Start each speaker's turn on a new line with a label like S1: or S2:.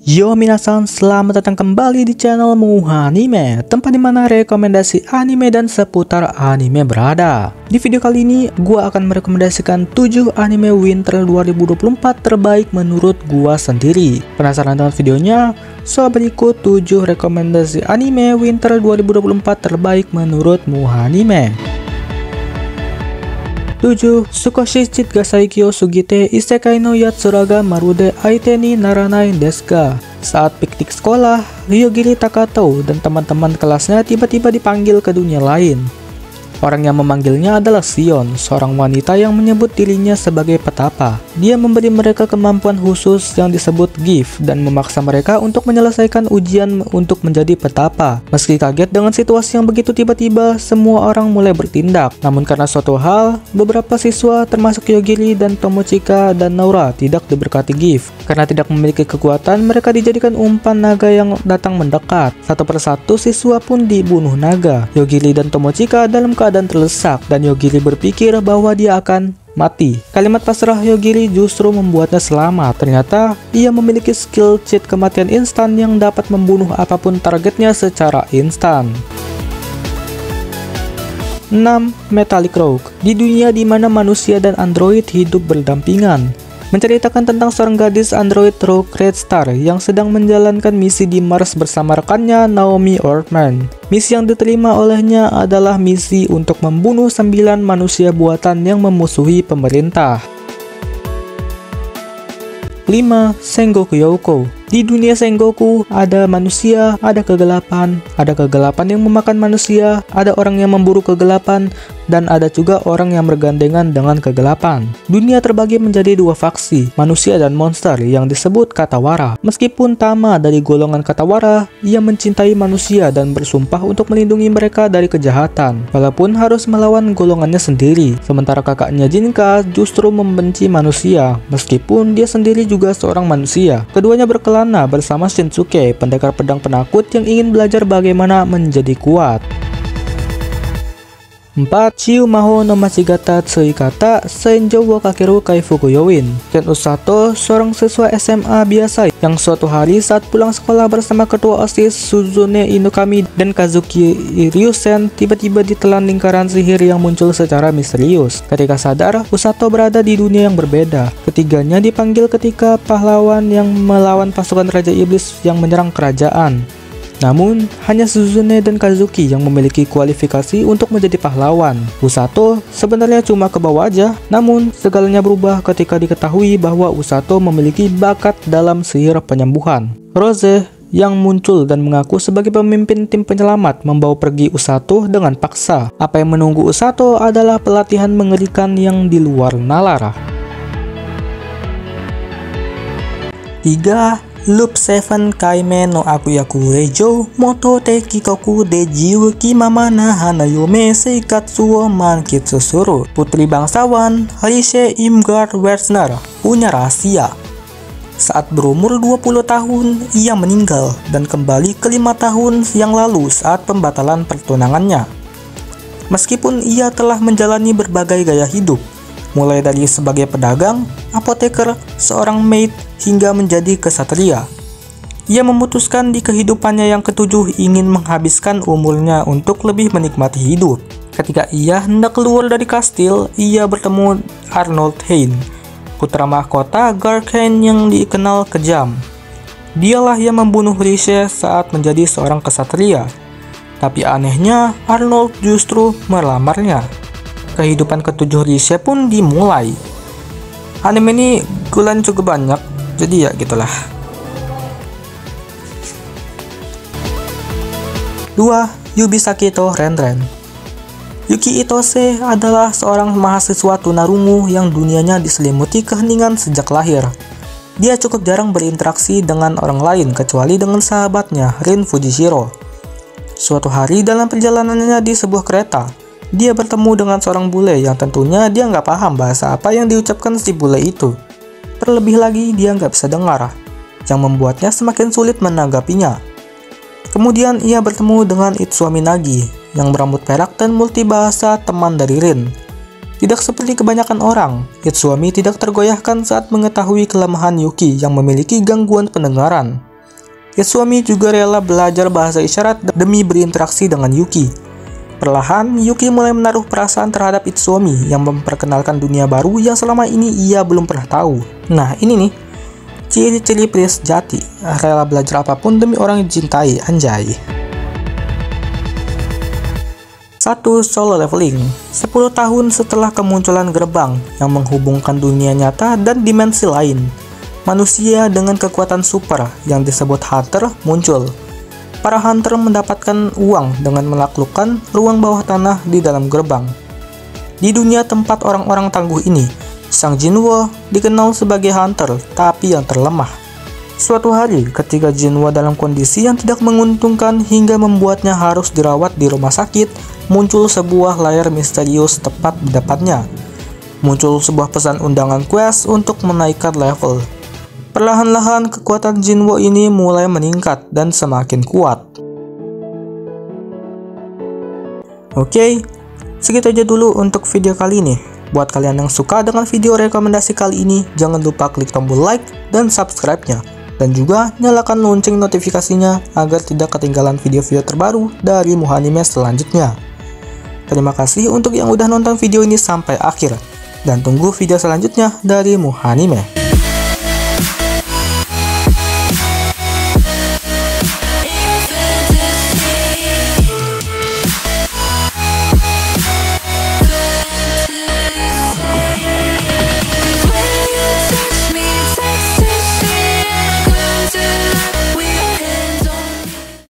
S1: Yo minasan, selamat datang kembali di channel Muha Anime, tempat dimana rekomendasi anime dan seputar anime berada. Di video kali ini, gua akan merekomendasikan 7 anime winter 2024 terbaik menurut gua sendiri. Penasaran dengan videonya? So berikut 7 rekomendasi anime winter 2024 terbaik menurut Muha Anime. 7. Tsukoshi Chigasai-kyo Sugite Isekai no Yatsura Marude Aite ni Naranai desu ka. Saat piknik sekolah, Ryogiri Takato dan teman-teman kelasnya tiba-tiba dipanggil ke dunia lain. Orang yang memanggilnya adalah Sion, seorang wanita yang menyebut dirinya sebagai petapa. Dia memberi mereka kemampuan khusus yang disebut gift dan memaksa mereka untuk menyelesaikan ujian untuk menjadi petapa. Meski kaget dengan situasi yang begitu tiba-tiba, semua orang mulai bertindak. Namun karena suatu hal, beberapa siswa termasuk Ryogiri dan Tomochika dan Naura tidak diberkati gift. Karena tidak memiliki kekuatan, mereka dijadikan umpan naga yang datang mendekat. Satu persatu siswa pun dibunuh naga. Ryogiri dan Tomochika dalam keadaan terlesak dan Ryogiri berpikir bahwa dia akan mati. Kalimat pasrah Ryogiri justru membuatnya selamat. Ternyata ia memiliki skill cheat kematian instan yang dapat membunuh apapun targetnya secara instan. 6. Metallic Rogue. Di dunia di mana manusia dan android hidup berdampingan, menceritakan tentang seorang gadis android Rogue Red Star yang sedang menjalankan misi di Mars bersama rekannya Naomi Ortman. Misi yang diterima olehnya adalah misi untuk membunuh 9 manusia buatan yang memusuhi pemerintah. 5. Sengoku Youko. Di dunia Sengoku, ada manusia, ada kegelapan yang memakan manusia, ada orang yang memburu kegelapan, dan ada juga orang yang bergandengan dengan kegelapan. Dunia terbagi menjadi 2 faksi, manusia dan monster yang disebut Katawara. Meskipun Tama dari golongan Katawara, ia mencintai manusia dan bersumpah untuk melindungi mereka dari kejahatan, walaupun harus melawan golongannya sendiri. Sementara kakaknya Jinka justru membenci manusia, meskipun dia sendiri juga seorang manusia. Keduanya berkelana bersama Shinsuke, pendekar pedang penakut yang ingin belajar bagaimana menjadi kuat. 4. Chiu Maho no Machigata Tsuikata Senjou wo Kakeru Kaifuku Yowin. Ken Usato, seorang siswa SMA biasa yang suatu hari saat pulang sekolah bersama ketua OSIS Suzune Inukami dan Kazuki Ryusen tiba-tiba ditelan lingkaran sihir yang muncul secara misterius. Ketika sadar, Usato berada di dunia yang berbeda. Ketiganya dipanggil ketika pahlawan yang melawan pasukan Raja Iblis yang menyerang kerajaan. Namun, hanya Suzune dan Kazuki yang memiliki kualifikasi untuk menjadi pahlawan. Usato sebenarnya cuma ke bawah aja, namun segalanya berubah ketika diketahui bahwa Usato memiliki bakat dalam sihir penyembuhan. Rose yang muncul dan mengaku sebagai pemimpin tim penyelamat membawa pergi Usato dengan paksa. Apa yang menunggu Usato adalah pelatihan mengerikan yang di luar nalar. 3. Loop 7 Kaime no Akuyaku Reijo Moto te Kikoku de Jiu Kimamana Hanayome Seikatsu wo Mankitsu Suru. Putri bangsawan Riche Imgard Werner punya rahasia. Saat berumur 20 tahun, ia meninggal dan kembali ke 5 tahun yang lalu saat pembatalan pertunangannya. Meskipun ia telah menjalani berbagai gaya hidup, mulai dari sebagai pedagang, apoteker, seorang maid, hingga menjadi kesatria. Ia memutuskan di kehidupannya yang ketujuh ingin menghabiskan umurnya untuk lebih menikmati hidup. Ketika ia hendak keluar dari kastil, ia bertemu Arnold Hein, putra mahkota Garkhen yang dikenal kejam. Dialah yang membunuh Riche saat menjadi seorang kesatria. Tapi anehnya, Arnold justru melamarnya. Kehidupan ketujuh Riche pun dimulai. Anime ini gulan cukup banyak, jadi ya gitulah. 2. Yubisaki to Renren. Yuki Itose adalah seorang mahasiswa tunarungu yang dunianya diselimuti keheningan sejak lahir. Dia cukup jarang berinteraksi dengan orang lain kecuali dengan sahabatnya Rin Fujishiro. Suatu hari dalam perjalanannya di sebuah kereta, dia bertemu dengan seorang bule yang tentunya dia nggak paham bahasa apa yang diucapkan si bule itu. Terlebih lagi dia nggak bisa dengar, yang membuatnya semakin sulit menanggapinya. Kemudian ia bertemu dengan Itsuami Nagi yang berambut perak dan multibahasa, teman dari Rin. Tidak seperti kebanyakan orang, Itsuami tidak tergoyahkan saat mengetahui kelemahan Yuki yang memiliki gangguan pendengaran. Itsuami juga rela belajar bahasa isyarat demi berinteraksi dengan Yuki. Perlahan, Yuki mulai menaruh perasaan terhadap Itsuami yang memperkenalkan dunia baru yang selama ini ia belum pernah tahu. Nah, ini nih, ciri-ciri pria sejati, rela belajar apapun demi orang yang dicintai, anjay. 1. Solo leveling. 10 tahun setelah kemunculan gerbang yang menghubungkan dunia nyata dan dimensi lain, manusia dengan kekuatan super yang disebut Hunter muncul. Para Hunter mendapatkan uang dengan menaklukkan ruang bawah tanah di dalam gerbang. Di dunia tempat orang-orang tangguh ini, Sang Jinwo dikenal sebagai Hunter, tapi yang terlemah. Suatu hari, ketika Jinwo dalam kondisi yang tidak menguntungkan hingga membuatnya harus dirawat di rumah sakit, muncul sebuah layar misterius tepat di depannya. Muncul sebuah pesan undangan quest untuk menaikkan level. Perlahan-lahan kekuatan Jinwo ini mulai meningkat dan semakin kuat. Oke, segitu aja dulu untuk video kali ini. Buat kalian yang suka dengan video rekomendasi kali ini, jangan lupa klik tombol like dan subscribe-nya. Dan juga nyalakan lonceng notifikasinya agar tidak ketinggalan video-video terbaru dari Muhanime selanjutnya. Terima kasih untuk yang udah nonton video ini sampai akhir. Dan tunggu video selanjutnya dari Muhanime.